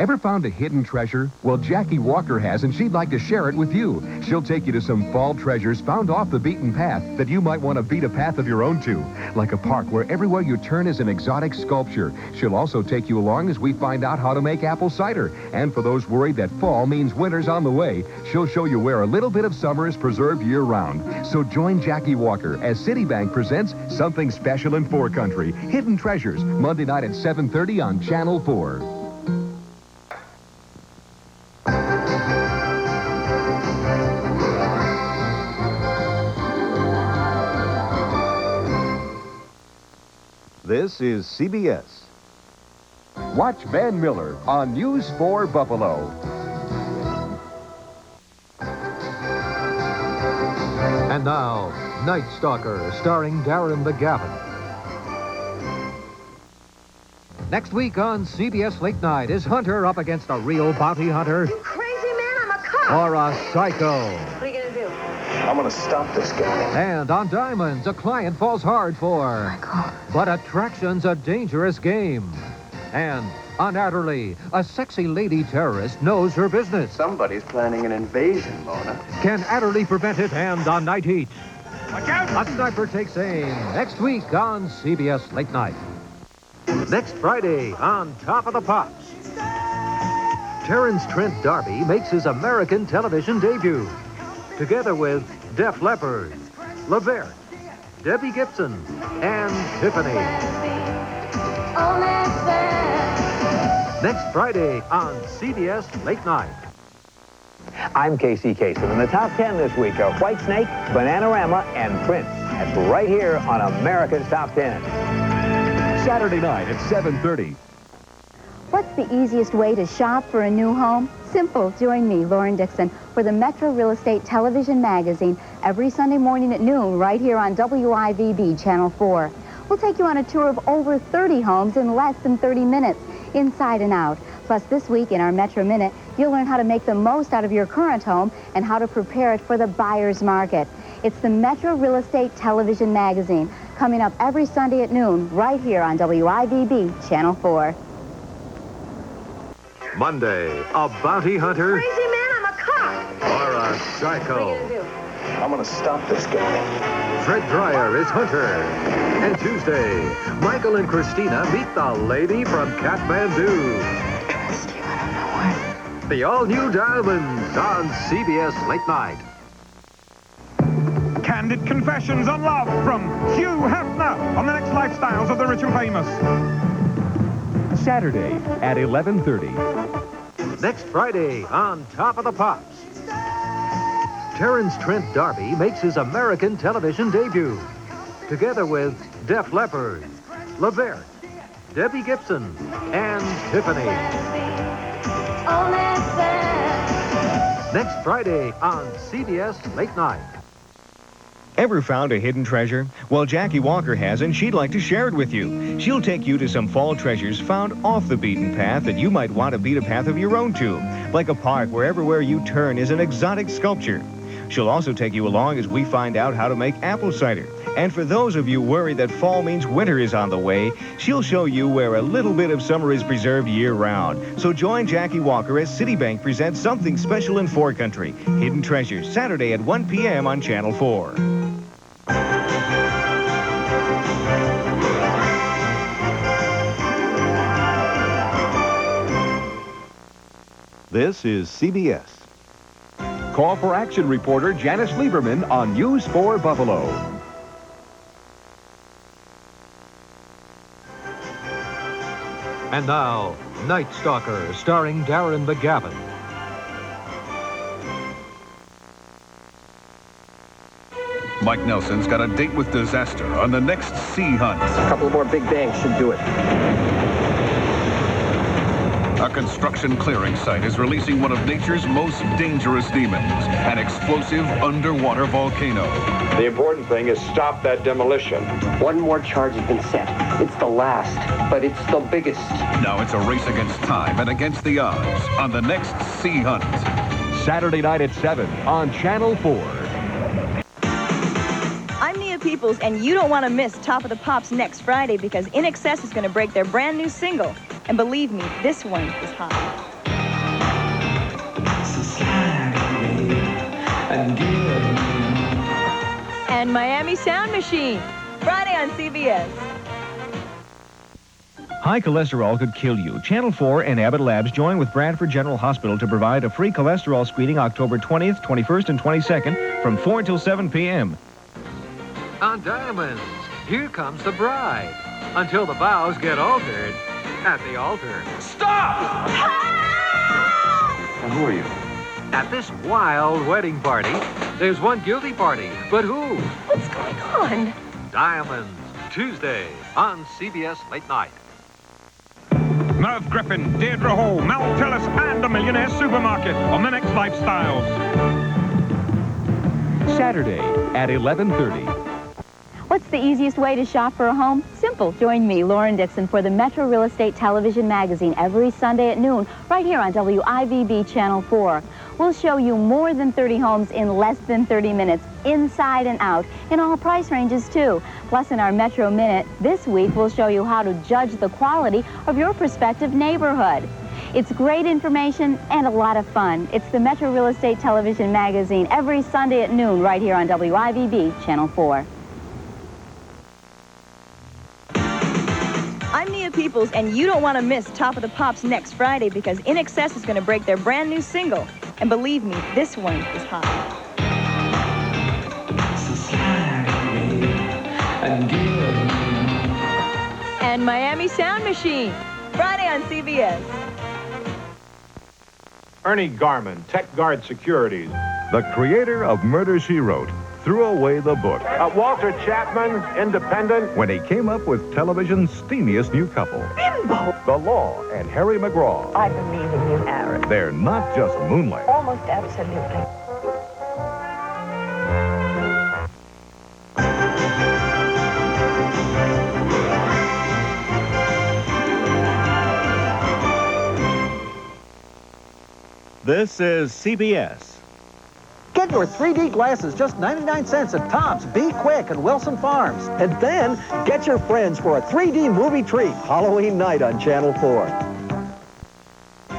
Ever found a hidden treasure? Well, Jackie Walker has, and she'd like to share it with you. She'll take you to some fall treasures found off the beaten path that you might want to beat a path of your own to. Like a park where everywhere you turn is an exotic sculpture. She'll also take you along as we find out how to make apple cider. And for those worried that fall means winter's on the way, she'll show you where a little bit of summer is preserved year-round. So join Jackie Walker as Citibank presents Something Special in Four Country, Hidden Treasures, Monday night at 7:30 on Channel 4. This is CBS. Watch Van Miller on News 4 Buffalo. And now, Night Stalker, starring Darren McGavin. Next week on CBS Late Night, is Hunter up against a real bounty hunter? You crazy man, I'm a cop! Or a psycho? What are you gonna do? I'm gonna stop this guy. And on Diamonds, a client falls hard for... Michael. But attraction's a dangerous game. And on Adderley, a sexy lady terrorist knows her business. Somebody's planning an invasion, Mona. Can Adderley prevent it? And on Night Heat, a sniper takes aim. Next week on CBS Late Night. Next Friday on Top of the Pops, Terrence Trent D'Arby makes his American television debut, together with Def Leppard, LeVert, Debbie Gibson, and Tiffany. Next Friday on CBS Late Night. I'm Casey Kasem, and the top 10 this week are Whitesnake, Bananarama, and Prince. That's right here on America's Top 10. Saturday night at 7:30. What's the easiest way to shop for a new home? Simple. Join me, Lauren Dixon, for the Metro Real Estate Television Magazine every Sunday morning at noon right here on WIVB Channel 4. We'll take you on a tour of over 30 homes in less than 30 minutes, inside and out. Plus, this week in our Metro Minute, you'll learn how to make the most out of your current home and how to prepare it for the buyer's market. It's the Metro Real Estate Television Magazine, coming up every Sunday at noon right here on WIVB Channel 4. Monday, a bounty hunter Crazy man, I'm a cop! or a What are you psycho? gonna do? I'm gonna stop this guy. Fred Dreyer is Hunter. And Tuesday, Michael and Christina meet the lady from Kathmandu. Trust you, I don't know what. The all-new Diamonds on CBS Late Night. Candid confessions on love from Hugh Hefner on the next Lifestyles of the Rich and Famous. Saturday at 11:30. Next Friday on Top of the Pops, Terrence Trent D'Arby makes his American television debut, together with Def Leppard, LeVert, Debbie Gibson, and Tiffany. Next Friday on CBS Late Night. Ever found a hidden treasure? Well, Jackie Walker has, and she'd like to share it with you. She'll take you to some fall treasures found off the beaten path that you might want to beat a path of your own to. Like a park where everywhere you turn is an exotic sculpture. She'll also take you along as we find out how to make apple cider. And for those of you worried that fall means winter is on the way, she'll show you where a little bit of summer is preserved year-round. So join Jackie Walker as Citibank presents Something Special in Four Country, Hidden Treasures, Saturday at 1 p.m. on Channel 4. This is CBS. Call for action reporter Janice Lieberman on News 4 Buffalo. And now, Night Stalker, starring Darren McGavin. Mike Nelson's got a date with disaster on the next sea hunt. A couple more big bangs should do it. A construction clearing site is releasing one of nature's most dangerous demons, an explosive underwater volcano. The important thing is stop that demolition. One more charge has been set. It's the last, but it's the biggest. Now it's a race against time and against the odds on the next sea hunt. Saturday night at 7 on Channel 4. I'm Nia Peoples, and you don't want to miss Top of the Pops next Friday because In Excess is going to break their brand new single. And believe me, this one is hot. And Miami Sound Machine, Friday on CBS. High cholesterol could kill you. Channel 4 and Abbott Labs join with Bradford General Hospital to provide a free cholesterol screening October 20th, 21st, and 22nd from 4 till 7 p.m. On Diamonds, here comes the bride. Until the vows get altered at the altar. Stop! And who are you? At this wild wedding party, there's one guilty party. But who? What's going on? Diamonds, Tuesday on CBS Late Night. Merv Griffin, Deirdre Hall, Mel Tillis, and the Millionaire Supermarket on the next Lifestyles. Saturday at 11:30. What's the easiest way to shop for a home? Simple. Join me, Lauren Dixon, for the Metro Real Estate Television Magazine every Sunday at noon, right here on WIVB Channel 4. We'll show you more than 30 homes in less than 30 minutes, inside and out, in all price ranges, too. Plus, in our Metro Minute, this week, we'll show you how to judge the quality of your prospective neighborhood. It's great information and a lot of fun. It's the Metro Real Estate Television Magazine every Sunday at noon, right here on WIVB Channel 4. I'm Nia Peoples, and you don't want to miss Top of the Pops next Friday because In Excess is going to break their brand new single. And believe me, this one is hot. And Miami Sound Machine, Friday on CBS. Ernie Garman, Tech Guard Securities. The creator of Murder, She Wrote threw away the book Walter Chapman, Independent. when he came up with television's steamiest new couple. Bimbo! The Law and Harry McGraw. I believe in you, Aaron. They're not just moonlight. Almost absolutely. This is CBS. Get your 3D glasses just 99 cents at Tops, Be Quick, and Wilson Farms. And then get your friends for a 3D movie treat Halloween night on Channel 4.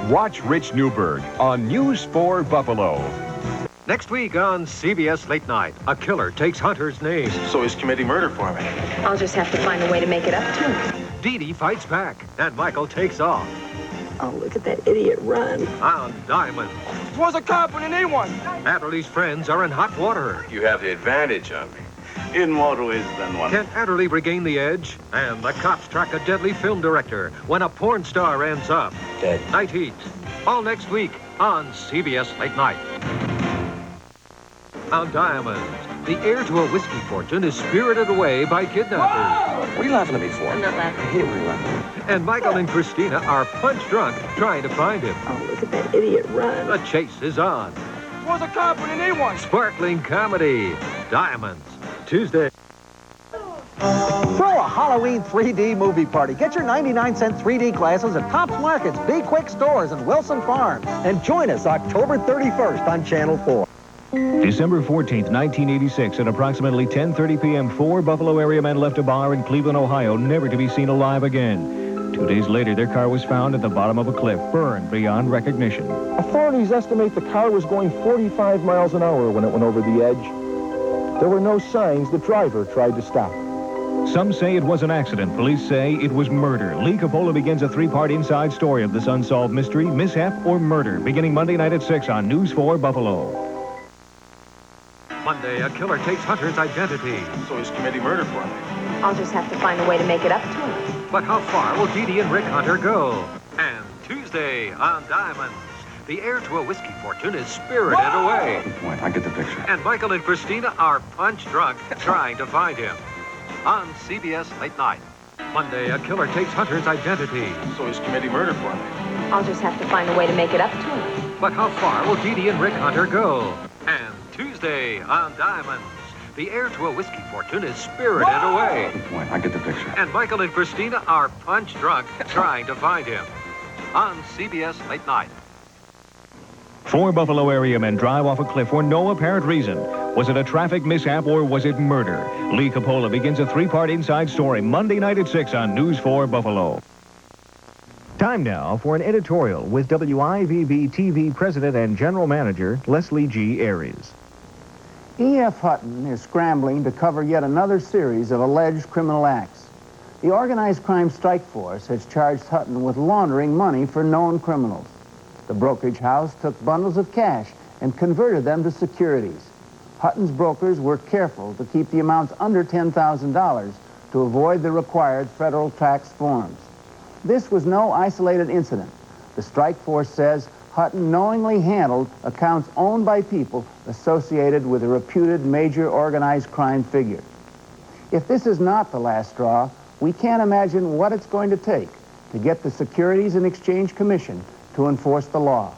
Watch Rich Newberg on News 4 Buffalo. Next week on CBS Late Night, a killer takes Hunter's name. So he's committing murder for me. I'll just have to find a way to make it up to him. Dee Dee fights back, and Michael takes off. Oh, look at that idiot run. On Diamond, Was a cop when you need one. Adderley's friends are in hot water. You have the advantage on me. In more ways than one. Can Adderley regain the edge? And the cops track a deadly film director when a porn star ends up. Dead. Night Heat. All next week on CBS Late Night. On Diamond, the heir to a whiskey fortune is spirited away by kidnappers. What are you laughing at me for? I'm not laughing. I hate when you laugh. And Michael and Christina are punch drunk trying to find him. Oh, look at that idiot run. The chase is on. Was a cop when you need one. Sparkling comedy. Diamonds. Tuesday. Throw a Halloween 3D movie party. Get your 99-cent 3D glasses at Tops Markets, Be Quick Stores, and Wilson Farms. And join us October 31st on Channel 4. December 14th, 1986, at approximately 10:30 p.m., 4 Buffalo area men left a bar in Cleveland, Ohio, never to be seen alive again. 2 days later, their car was found at the bottom of a cliff, burned beyond recognition. Authorities estimate the car was going 45 miles an hour when it went over the edge. There were no signs the driver tried to stop. Some say it was an accident. Police say it was murder. Lee Coppola begins a 3-part inside story of this unsolved mystery, mishap, or murder, beginning Monday night at 6 on News 4 Buffalo. Monday, a killer takes Hunter's identity. So he's committing murder for me. I'll just have to find a way to make it up to him. But how far will Dee Dee and Rick Hunter go? And Tuesday on Diamonds, the heir to a whiskey fortune is spirited away. Good point. I get the picture. And Michael and Christina are punch drunk trying to find him. On CBS Late Night. Monday, a killer takes Hunter's identity. So he's committing murder for me. I'll just have to find a way to make it up to him. But how far will Dee Dee and Rick Hunter go? And Tuesday on Diamonds, the heir to a whiskey fortune is spirited away. Good point. I get the picture. And Michael and Christina are punch drunk trying to find him. On CBS Late Night. 4 Buffalo area men drive off a cliff for no apparent reason. Was it a traffic mishap or was it murder? Lee Coppola begins a 3-part inside story Monday night at 6 on News 4 Buffalo. Time now for an editorial with WIVB TV President and General Manager Leslie G. Aries. E.F. Hutton is scrambling to cover yet another series of alleged criminal acts. The Organized Crime Strike Force has charged Hutton with laundering money for known criminals. The brokerage house took bundles of cash and converted them to securities. Hutton's brokers were careful to keep the amounts under $10,000 to avoid the required federal tax forms. This was no isolated incident. The strike force says Hutton knowingly handled accounts owned by people associated with a reputed major organized crime figure. If this is not the last straw, we can't imagine what it's going to take to get the Securities and Exchange Commission to enforce the law.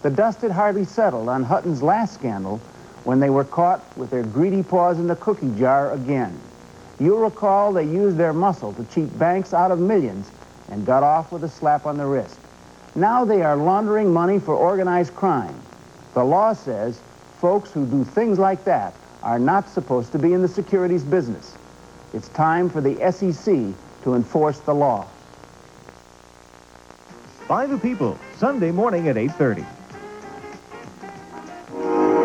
The dust had hardly settled on Hutton's last scandal when they were caught with their greedy paws in the cookie jar again. You'll recall they used their muscle to cheat banks out of millions and got off with a slap on the wrist. Now they are laundering money for organized crime. The law says folks who do things like that are not supposed to be in the securities business. It's time for the SEC to enforce the law. By the People, Sunday morning at 8:30.